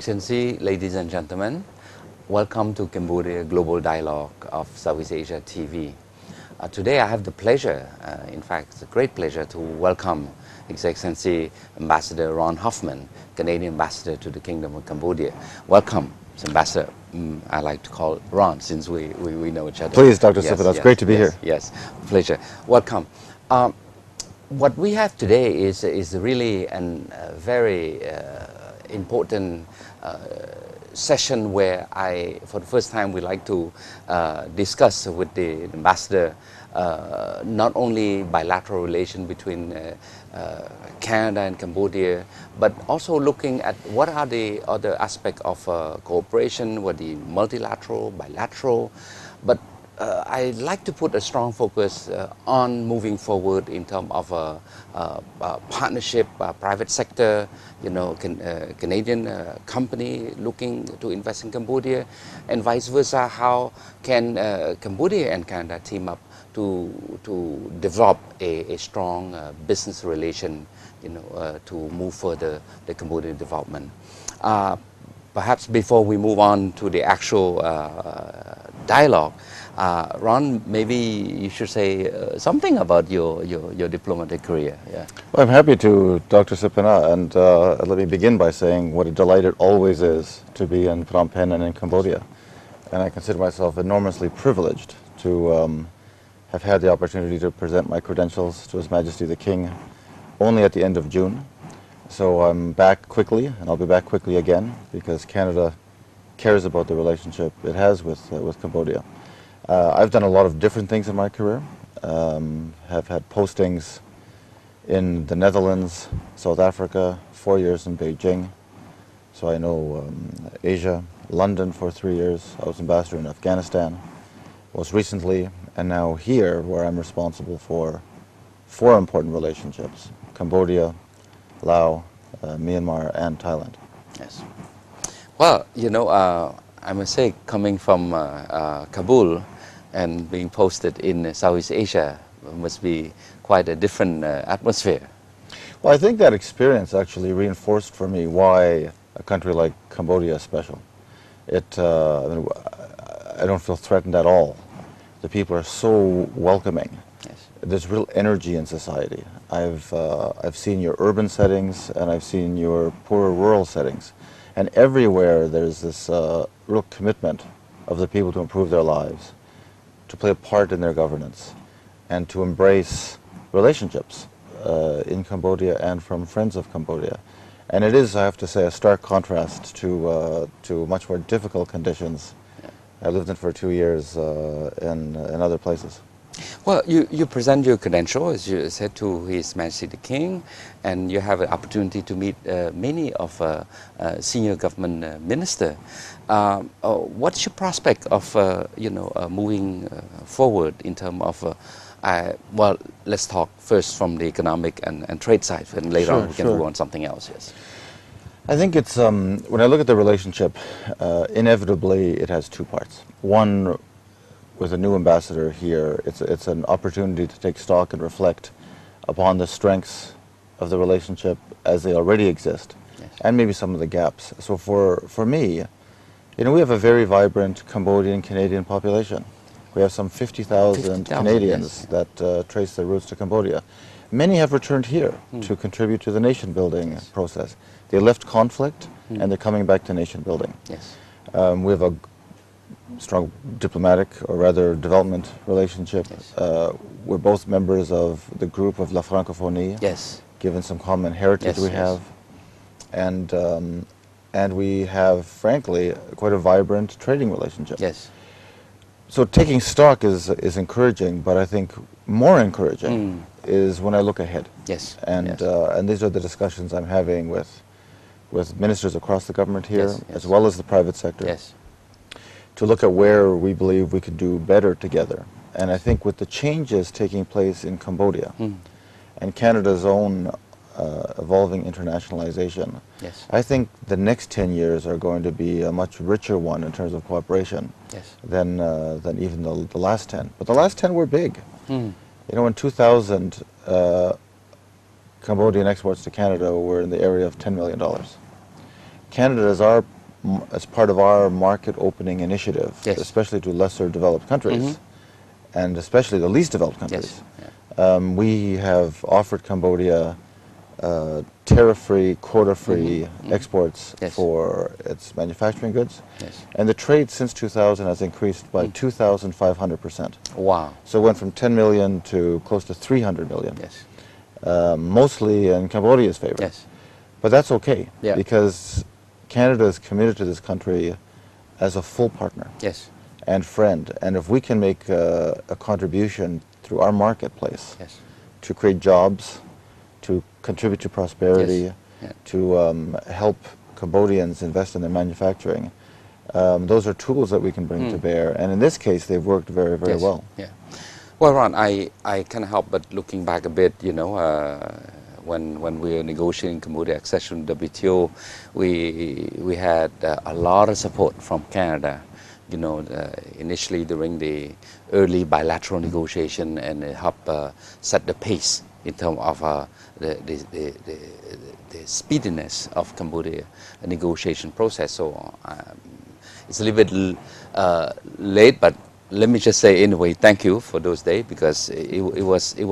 Excellency, ladies and gentlemen, welcome to Cambodia Global Dialogue of Southeast Asia TV. Today I have the pleasure, in fact it's a great pleasure to welcome His Excellency Ambassador Ron Hoffmann, Canadian Ambassador to the Kingdom of Cambodia. Welcome, Ambassador. I like to call Ron since we know each other. Please, Dr. Siphana, it's great to be here. Yes, pleasure. Welcome. What we have today is really a very important session where for the first time, we like to discuss with the ambassador not only bilateral relation between Canada and Cambodia, but also looking at what are the other aspects of cooperation, what the multilateral, bilateral, but I'd like to put a strong focus on moving forward in terms of partnership, private sector, Canadian company looking to invest in Cambodia, and vice versa. How can Cambodia and Canada team up to develop a strong business relation, to move further the Cambodian development? Perhaps before we move on to the actual dialogue, Ron, maybe you should say something about your diplomatic career. Yeah. Well, I'm happy to, Dr. Siphana, and let me begin by saying what a delight it always is to be in Phnom Penh and in Cambodia. And I consider myself enormously privileged to have had the opportunity to present my credentials to His Majesty the King only at the end of June. So I'm back quickly, and I'll be back quickly again, because Canada cares about the relationship it has with Cambodia. I've done a lot of different things in my career. Have had postings in the Netherlands, South Africa, 4 years in Beijing. So I know Asia, London for 3 years. I was ambassador in Afghanistan, most recently, and now here, where I'm responsible for 4 important relationships: Cambodia, Laos, Myanmar, and Thailand. Yes. Well, I must say, coming from Kabul and being posted in Southeast Asia must be quite a different atmosphere. Well, I think that experience actually reinforced for me why a country like Cambodia is special. I don't feel threatened at all. The people are so welcoming. Yes. There's real energy in society. I've seen your urban settings, and I've seen your poorer rural settings. And everywhere there's this real commitment of the people to improve their lives, to play a part in their governance, and to embrace relationships in Cambodia and from friends of Cambodia. And it is, I have to say, a stark contrast to much more difficult conditions I lived in for 2 years in other places. Well, you present your credential, as you said, to His Majesty the King, and you have an opportunity to meet many of senior government ministers. What's your prospect of moving forward in terms of, well, let's talk first from the economic and trade side, and later on we can move on something else. Yes. I think it's, when I look at the relationship, inevitably it has 2 parts. One, with a new ambassador here, it's an opportunity to take stock and reflect upon the strengths of the relationship as they already exist, yes, and maybe some of the gaps. So for me, we have a very vibrant Cambodian-Canadian population. We have some 50,000 Canadians, yes, that trace their roots to Cambodia. Many have returned here to contribute to the nation-building, yes, process. They left conflict, and they're coming back to nation-building. Yes. We have a strong diplomatic, or rather development relationship. Yes. We're both members of the group of La Francophonie, yes, given some common heritage, yes, we have. And we have, frankly, quite a vibrant trading relationship. Yes. So taking stock is encouraging, but I think more encouraging is when I look ahead. Yes. And, yes, and these are the discussions I'm having with ministers across the government here, yes, yes, as well as the private sector. Yes. To look at where we believe we could do better together. And I think with the changes taking place in Cambodia and Canada's own evolving internationalization, yes, I think the next 10 years are going to be a much richer one in terms of cooperation, yes, than even the last 10. But the last 10 were big. In 2000, Cambodian exports to Canada were in the area of $10 million. Canada is as part of our market opening initiative, Yes. especially to lesser developed countries, and especially the least developed countries. Yes. Yeah. We have offered Cambodia tariff-free, quota-free exports Yes. for its manufacturing goods. Yes. And the trade since 2000 has increased by 2,500%. Wow. So it went from 10 million to close to 300 million, Yes. mostly in Cambodia's favor. Yes. But that's okay, Yeah. because Canada is committed to this country as a full partner Yes. and friend. And if we can make a contribution through our marketplace Yes. to create jobs, to contribute to prosperity, Yes. Yeah. to help Cambodians invest in their manufacturing, those are tools that we can bring to bear. And in this case, they've worked very, very Yes. well. Yeah. Well, Ron, I can't help but looking back a bit, you know, when we were negotiating Cambodia accession to WTO, we had a lot of support from Canada, you know, initially during the early bilateral negotiation, and it helped set the pace in terms of the speediness of Cambodia negotiation process. So it's a little bit late, but let me just say anyway, thank you for those days, because it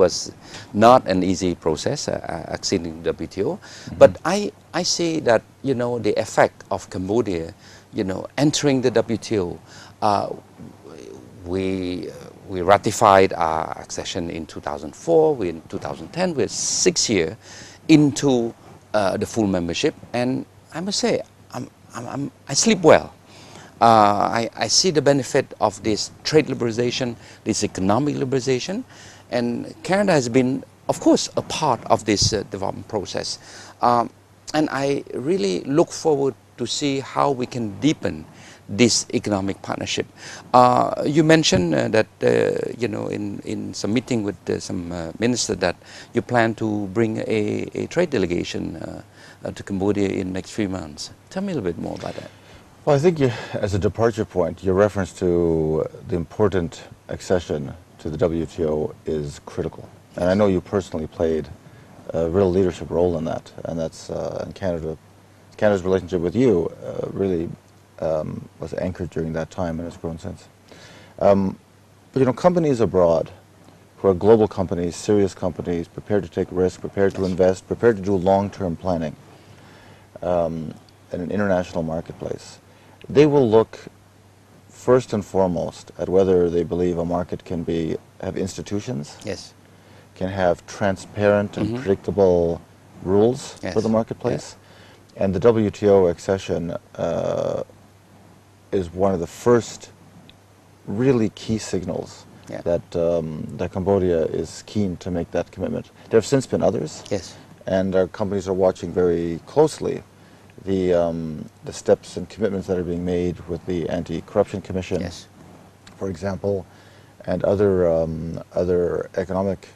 was not an easy process acceding to WTO. But I see that, you know, the effect of Cambodia, you know, entering the WTO, we ratified our accession in 2004. In 2010, we're 6 years into the full membership, and I must say, I sleep well. I see the benefit of this trade liberalization, this economic liberalization, and Canada has been, of course, a part of this development process. And I really look forward to see how we can deepen this economic partnership. You mentioned that, you know, in some meeting with some minister, that you plan to bring a trade delegation to Cambodia in the next few months. Tell me a little bit more about that. Well, I think as a departure point, your reference to the important accession to the WTO is critical. And I know you personally played a real leadership role in that, and that's and Canada's relationship with you really was anchored during that time, and has grown since. But you know, companies abroad who are global companies, serious companies, prepared to take risks, prepared to invest, prepared to do long-term planning in an international marketplace, they will look first and foremost at whether they believe a market can have institutions, Yes. can have transparent and predictable rules Yes. for the marketplace. And the WTO accession is one of the first really key signals that Cambodia is keen to make that commitment. There have since been others, Yes. and our companies are watching very closely the steps and commitments that are being made with the Anti-Corruption Commission, Yes. for example, and other economic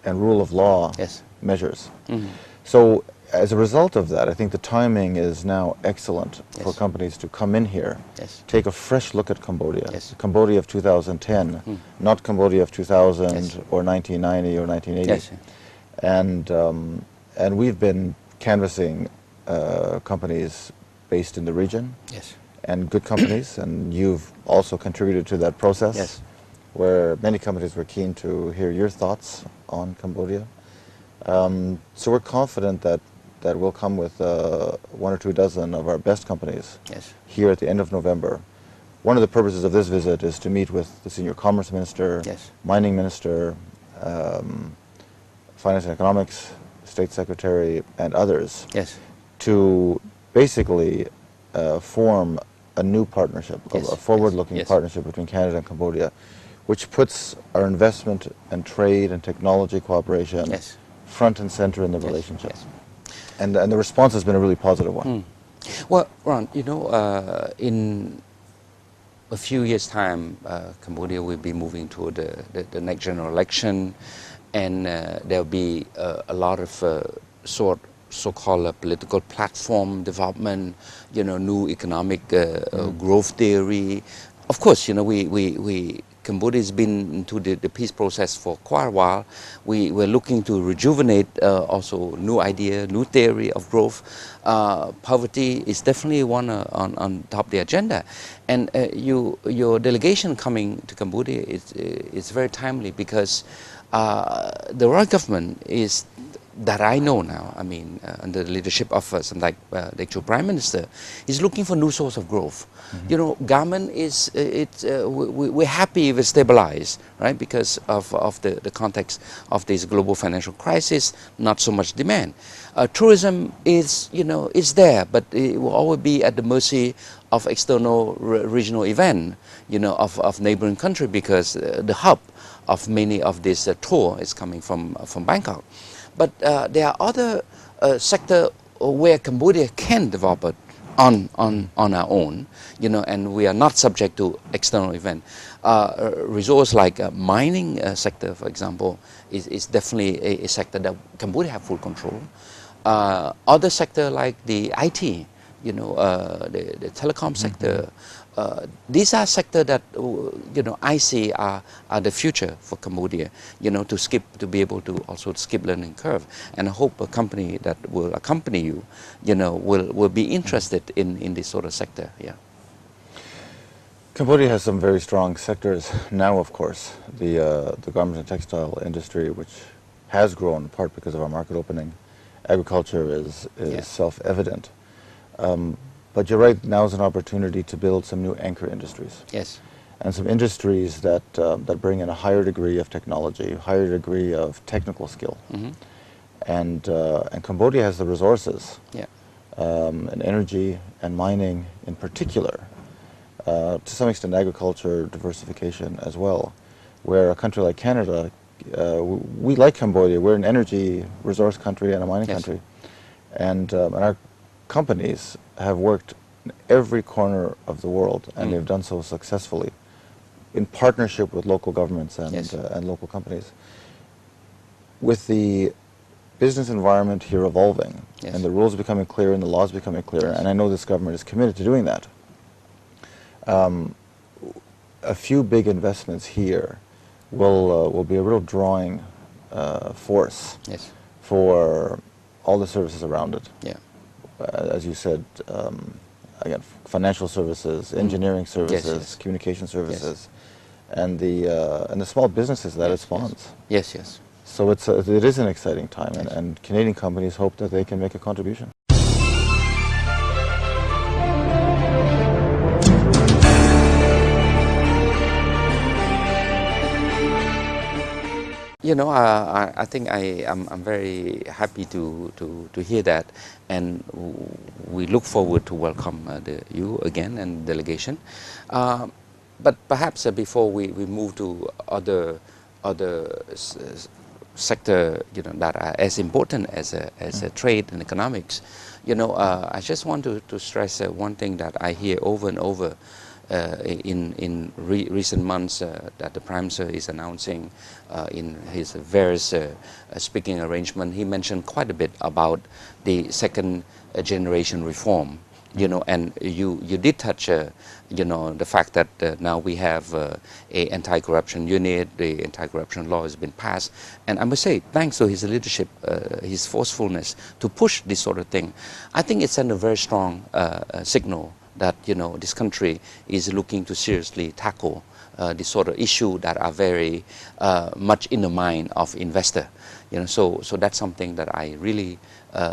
and rule of law Yes. measures. So as a result of that, I think the timing is now excellent for Yes. companies to come in here, Yes. take a fresh look at Cambodia, Yes. Cambodia of 2010, not Cambodia of 2000 Yes. or 1990 or 1980. Yes. And we've been canvassing companies based in the region, Yes. and good companies, and you've also contributed to that process, Yes. where many companies were keen to hear your thoughts on Cambodia. So we're confident that we'll come with 1 or 2 dozen of our best companies Yes. here at the end of November. One of the purposes of this visit is to meet with the Senior Commerce Minister, Yes. Mining Minister, Finance and Economics, State Secretary, and others, Yes. to basically form a new partnership, Yes. a forward-looking Yes. partnership between Canada and Cambodia, which puts our investment and trade and technology cooperation Yes. front and center in the Yes. relationship. Yes. And the response has been a really positive one. Well, Ron, you know, in a few years' time, Cambodia will be moving toward the next general election, and there'll be a lot of so-called political platform development, you know, new economic growth theory. Of course, you know, we Cambodia's been into the peace process for quite a while. We're looking to rejuvenate also new idea, new theory of growth. Poverty is definitely one on top of the agenda. And your delegation coming to Cambodia is very timely because the royal government is, that I know now, I mean, under the leadership of some like the actual Prime Minister, is looking for new source of growth. You know, government is, we're happy if it's stabilized, right? Because of the context of this global financial crisis, not so much demand. Tourism is, you know, is there, but it will always be at the mercy of external regional event, you know, of neighboring country, because the hub of many of this tour is coming from Bangkok. But there are other sectors where Cambodia can develop it on our own, you know, and we are not subject to external event. Resource like mining sector, for example, is definitely a sector that Cambodia have full control. Other sector like the IT, you know, the telecom sector. These are sectors that, you know, I see are the future for Cambodia, you know, to be able to also skip learning curve. And I hope a company that will accompany you, you know, will be interested in this sort of sector. Yeah. Cambodia has some very strong sectors now, of course. The garment and textile industry, which has grown in part because of our market opening. Agriculture is Yeah. self-evident. But you're right, now is an opportunity to build some new anchor industries. Yes. And some industries that bring in a higher degree of technology, higher degree of technical skill. And Cambodia has the resources, Yeah. and energy and mining in particular, to some extent agriculture diversification as well, where a country like Canada, we like Cambodia, we're an energy resource country and a mining Yes. country. And our companies have worked in every corner of the world, and they've done so successfully in partnership with local governments and, Yes. And local companies. With the business environment here evolving, Yes. and the rules becoming clearer and the laws becoming clearer, Yes. and I know this government is committed to doing that, a few big investments here will be a real drawing force Yes. for all the services around it. Yeah. As you said, again, financial services, engineering services, yes. communication services, and the small businesses that it spawns. Yes. Yes. So it is an exciting time, and Canadian companies hope that they can make a contribution. You know, I think I'm very happy to hear that, and we look forward to welcome you again and delegation. But perhaps before we move to other sector, you know, that are as important as a trade and economics, you know, I just want to stress one thing that I hear over and over. In recent months, that the Prime Minister is announcing in his various speaking arrangement, he mentioned quite a bit about the second generation reform. You know, and you did touch, you know, the fact that now we have a anti-corruption unit, the anti-corruption law has been passed, and I must say, thanks to his leadership, his forcefulness to push this sort of thing, I think it sent a very strong signal that, you know, this country is looking to seriously tackle the sort of issue that are very much in the mind of investor. You know, so that's something that I really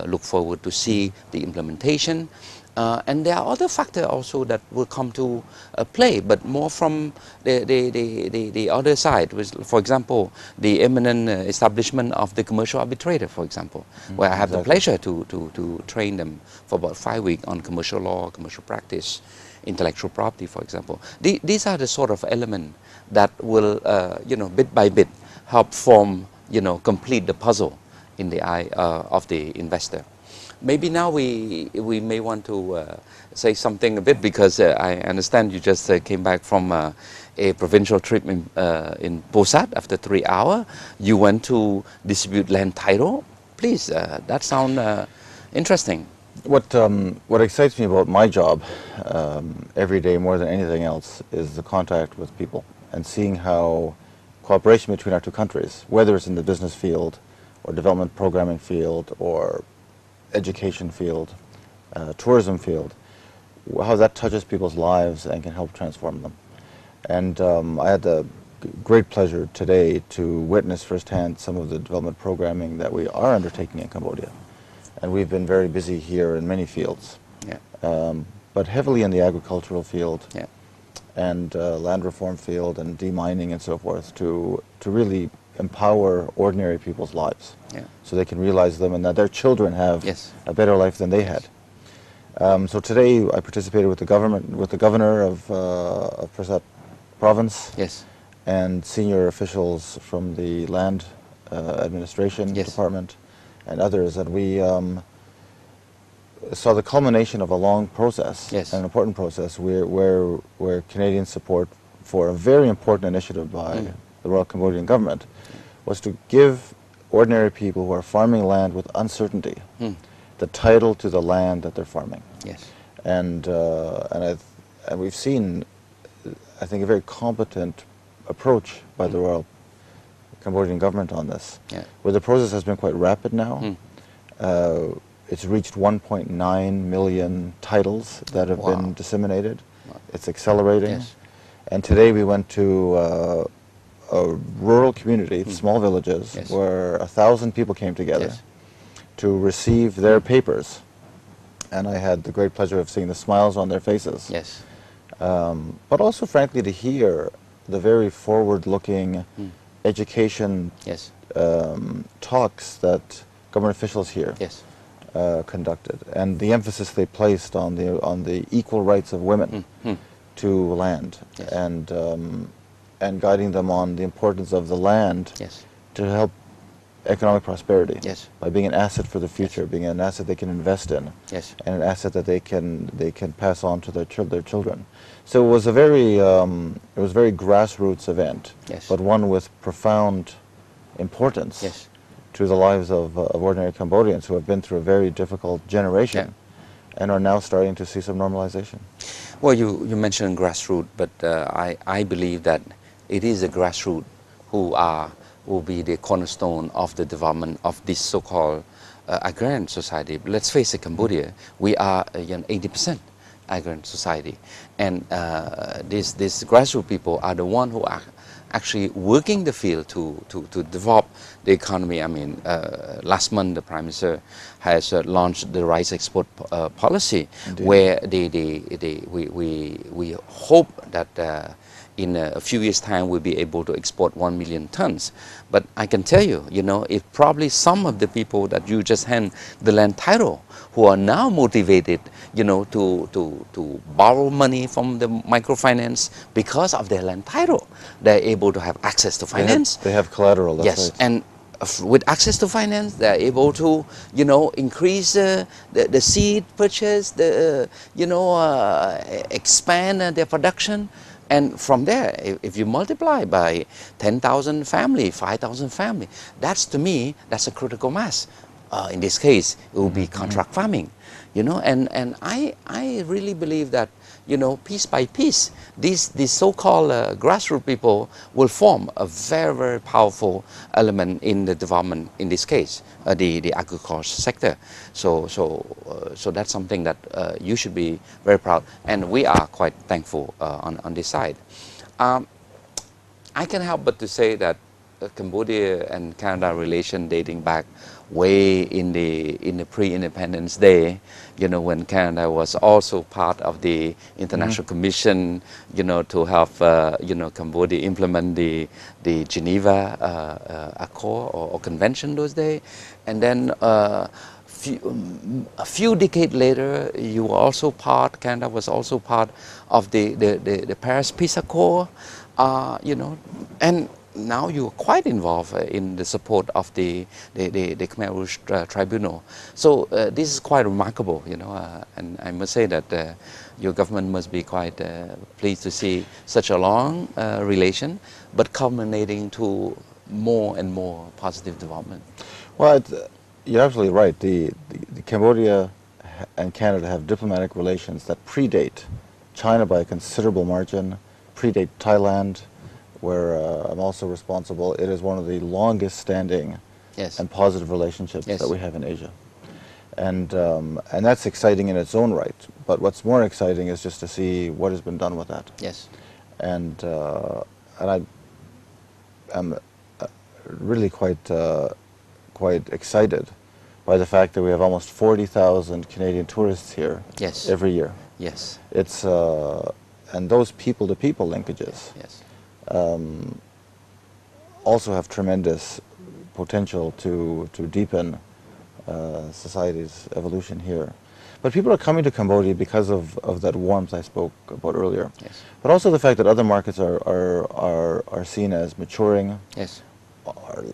look forward to see the implementation. And there are other factors also that will come to play, but more from the other side. For example, the imminent establishment of the commercial arbitrator, for example, where I have the pleasure to train them for about 5 weeks on commercial law, commercial practice, intellectual property, for example. These are the sort of elements that will, you know, bit by bit help form, you know, complete the puzzle in the eye of the investor. Maybe now we may want to say something a bit, because I understand you just came back from a provincial trip in Posat after 3 hours. You went to distribute land title. Please, that sounds interesting. What excites me about my job every day more than anything else is the contact with people. and seeing how cooperation between our two countries, whether it's in the business field or development programming field or education field, tourism field, how that touches people's lives and can help transform them. And I had the great pleasure today to witness firsthand some of the development programming that we are undertaking in Cambodia. And we've been very busy here in many fields, but heavily in the agricultural field and land reform field and demining and so forth to really empower ordinary people's lives so they can realize them and that their children have a better life than they had. So today I participated with the governor of Prasat province and senior officials from the land administration department and others, and we saw the culmination of a long process, an important process where Canadian support for a very important initiative by the Royal Cambodian government was to give ordinary people who are farming land with uncertainty the title to the land that they're farming. And we've seen, I think, a very competent approach by the Royal Cambodian government on this, where the process has been quite rapid now. It's reached 1.9 million titles that have been disseminated. It's accelerating. And today we went to a rural community, small villages, where 1,000 people came together to receive their papers. And I had the great pleasure of seeing the smiles on their faces. But also, frankly, to hear the very forward-looking education talks that government officials here conducted, and the emphasis they placed on the equal rights of women to land, and guiding them on the importance of the land to help economic prosperity by being an asset for the future, being an asset they can invest in, and an asset that they can pass on to their children. So it was a very grassroots event, but one with profound importance to the lives of ordinary Cambodians who have been through a very difficult generation and are now starting to see some normalization. Well, you mentioned grassroots, but I believe that it is the grassroots who will be the cornerstone of the development of this so-called agrarian society. Let's face it, Cambodia, we are 80% agrarian society, and these grassroots people are the ones who are actually working the field to develop the economy. I mean, last month the Prime Minister has launched the rice export policy, where we hope that in a few years' time we'll be able to export 1 million tons. But I can tell you, if probably some of the people that you just hand the land title, who are now motivated, to borrow money from the microfinance because of their land title, they're able to have access to finance. They have collateral. That's right. And with access to finance, they're able to, increase the seed purchase, expand their production. And from there, if you multiply by 10,000 family, 5,000 family, to me, that's a critical mass. In this case, it will be contract farming, and I really believe that, piece by piece, these so-called grassroots people will form a very, very powerful element in the development, in this case, the agriculture sector. So that's something that you should be very proud, and we are quite thankful on this side. I can't help but to say that Cambodia and Canada relation dating back way in the pre-independence day, when Canada was also part of the International Commission, to help Cambodia implement the Geneva Accord or Convention those days, and then a few decades later, Canada was also part of the Paris Peace Accord, and now you are quite involved in the support of the Khmer Rouge Tribunal. So this is quite remarkable, and I must say that your government must be quite pleased to see such a long relation, but culminating to more and more positive development. Well, you're absolutely right. The Cambodia and Canada have diplomatic relations that predate China by a considerable margin, predate Thailand, where I'm also responsible. It is one of the longest standing Yes. and positive relationships Yes. that we have in Asia. And that's exciting in its own right. But what's more exciting is just to see what has been done with that. Yes. And I am really quite excited by the fact that we have almost 40,000 Canadian tourists here Yes. every year. Yes. It's and those people-to-people linkages Yes. also have tremendous potential to deepen society's evolution here. But people are coming to Cambodia because of that warmth I spoke about earlier. Yes. But also the fact that other markets are seen as maturing, Yes.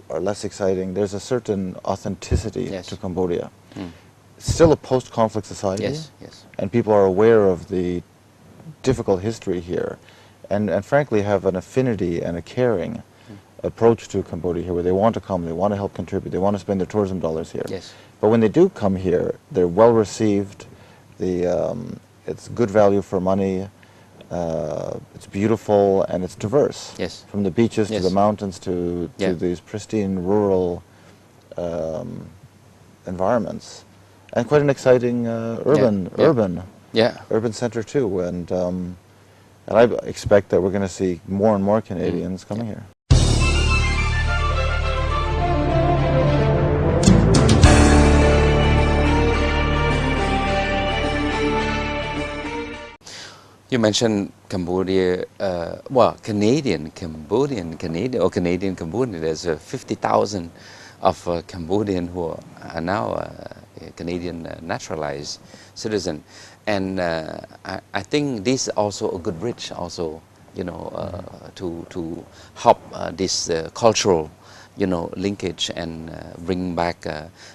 are less exciting. There's a certain authenticity Yes. to Cambodia. Mm. Still a post-conflict society. Yes. Yes. And people are aware of the difficult history here, and frankly have an affinity and a caring approach to Cambodia here, where they want to come, they want to help contribute, they want to spend their tourism dollars here. Yes. But when they do come here, they're well received. It's good value for money. It's beautiful and it's diverse. Yes. From the beaches Yes. to the mountains to Yeah. these pristine rural environments, and quite an exciting urban Yeah. center too. And I expect that we're going to see more and more Canadians coming here. You mentioned Cambodia, Canadian, or Canadian Cambodian. There's 50,000 of Cambodian who are now Canadian naturalized citizen, and I think this is also a good bridge, also, to help this cultural, linkage and bring back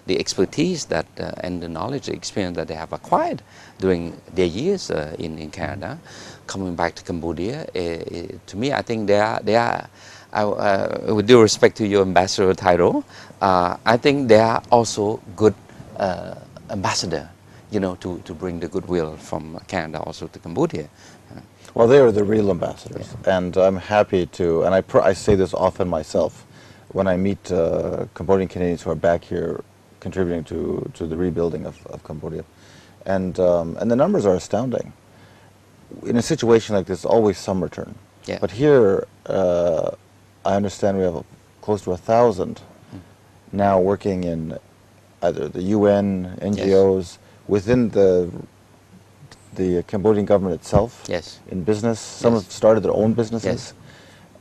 the expertise that and the knowledge, the experience that they have acquired during their years in Canada, coming back to Cambodia. To me, I think they are with due respect to your ambassador title, I think they are also good ambassador, to bring the goodwill from Canada also to Cambodia. Well, they are the real ambassadors, and I'm happy to, and I say this often myself, when I meet Cambodian Canadians who are back here contributing to the rebuilding of Cambodia. And the numbers are astounding. In a situation like this, always some return. Yeah. But here, I understand we have close to 1,000 now working in either the UN, NGOs, within the Cambodian government itself, Yes. in business. Some have started their own businesses. Yes.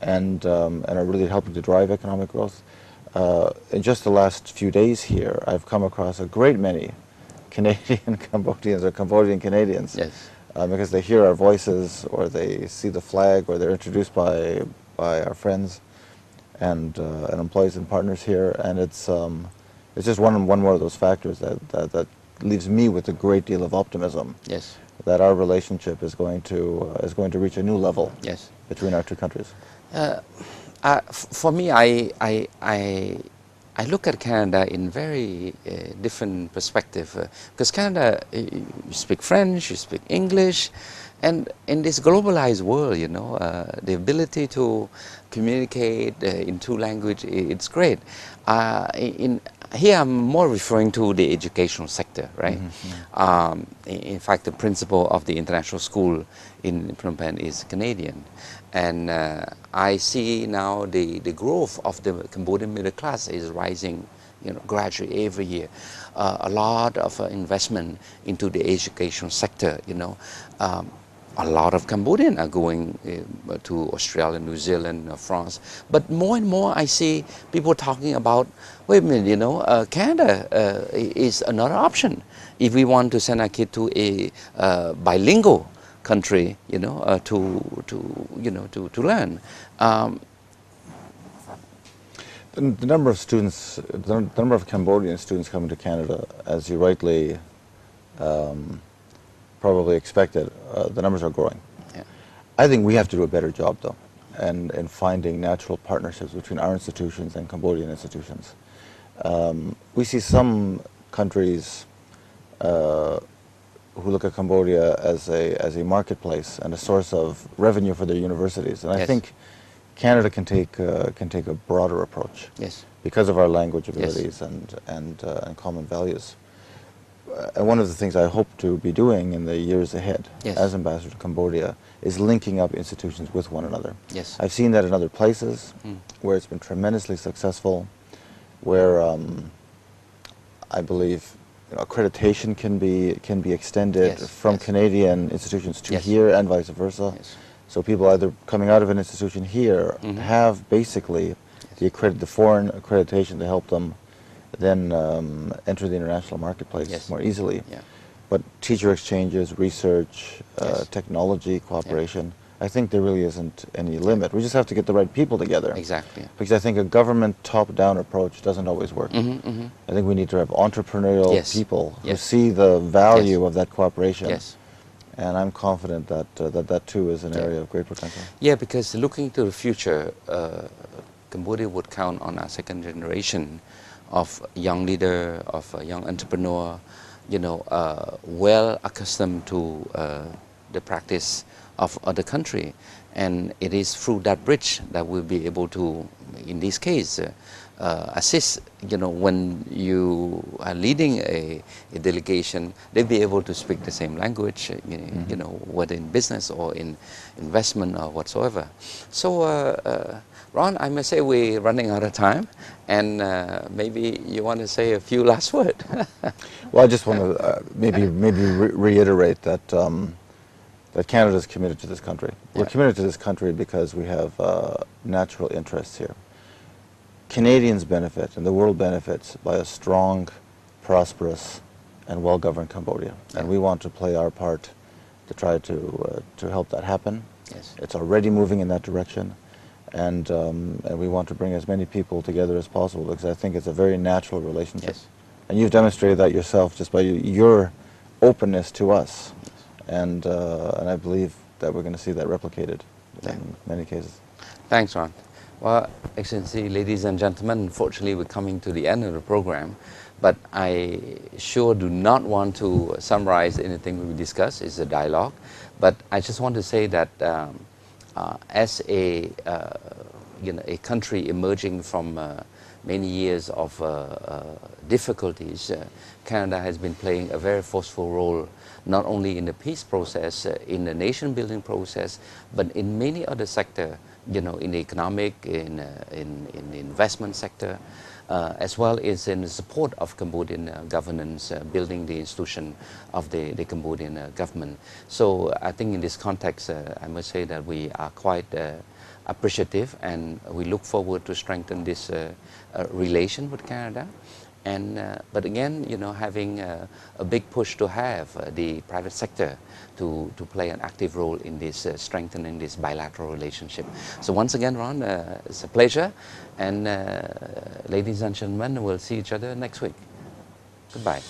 And are really helping to drive economic growth. In just the last few days here, I've come across a great many Canadian Cambodians or Cambodian Canadians, Yes. Because they hear our voices, or they see the flag, or they're introduced by our friends and employees and partners here, and it's just one more of those factors that leaves me with a great deal of optimism. Yes. That our relationship is going to reach a new level. Yes. Between our two countries. For me, I look at Canada in very different perspective, because Canada, you speak French, you speak English, and in this globalized world, the ability to communicate in two languages, it's great. Here I'm more referring to the educational sector, right? Mm-hmm. In fact, the principal of the international school in Phnom Penh is Canadian. And I see now the growth of the Cambodian middle class is rising, gradually every year. A lot of investment into the education sector, a lot of Cambodians are going to Australia, New Zealand, France. But more and more I see people talking about, wait a minute, Canada is another option. If we want to send our kid to a bilingual country, to learn. The number of students, the number of Cambodian students coming to Canada, as you rightly probably expected, the numbers are growing. Yeah. I think we have to do a better job, though, in finding natural partnerships between our institutions and Cambodian institutions. We see some countries who look at Cambodia as a marketplace and a source of revenue for their universities, and I Yes. think Canada can take a broader approach. Yes. Because of our language abilities Yes. and common values. And one of the things I hope to be doing in the years ahead Yes. as ambassador to Cambodia is linking up institutions with one another. Yes. I've seen that in other places where it's been tremendously successful, where I believe accreditation can be extended Yes. from Yes. Canadian institutions to Yes. here and vice versa. Yes. So people either coming out of an institution here have basically the foreign accreditation to help them then enter the international marketplace Yes. more easily. Yeah. But teacher exchanges, research, Yes. technology, cooperation, I think there really isn't any limit. We just have to get the right people together. Exactly. Because I think a government top-down approach doesn't always work. I think we need to have entrepreneurial Yes. people who Yes. see the value Yes. of that cooperation. Yes. And I'm confident that that too is an Yeah. area of great potential. Yeah, because looking to the future, Cambodia would count on our second generation of young leader, of a young entrepreneur, well accustomed to the practice of other country. And it is through that bridge that we'll be able to, in this case, assist, when you are leading a delegation, they'll be able to speak the same language, whether in business or in investment or whatsoever. So, Ron, I must say we're running out of time, and maybe you want to say a few last words. Well, I just want to maybe reiterate that that Canada is committed to this country. We're committed to this country because we have natural interests here. Canadians benefit and the world benefits by a strong, prosperous, and well-governed Cambodia. And we want to play our part to try to help that happen. Yes. It's already moving in that direction. And we want to bring as many people together as possible because I think it's a very natural relationship. Yes. And you've demonstrated that yourself just by your openness to us. Yes. And I believe that we're going to see that replicated in many cases. Thanks, Ron. Well, Excellency, ladies and gentlemen, unfortunately we're coming to the end of the program, but I sure do not want to summarize anything we discussed. It's a dialogue. But I just want to say that as a country emerging from many years of difficulties, Canada has been playing a very forceful role, not only in the peace process, in the nation building process, but in many other sectors, in the economic, in the investment sector, as well as in the support of Cambodian governance, building the institution of the Cambodian government. So I think in this context, I must say that we are quite appreciative, and we look forward to strengthen this relation with Canada. And but again, having a big push to have the private sector to play an active role in this strengthening this bilateral relationship. So once again, Ron, it's a pleasure, and ladies and gentlemen, we'll see each other next week. Goodbye.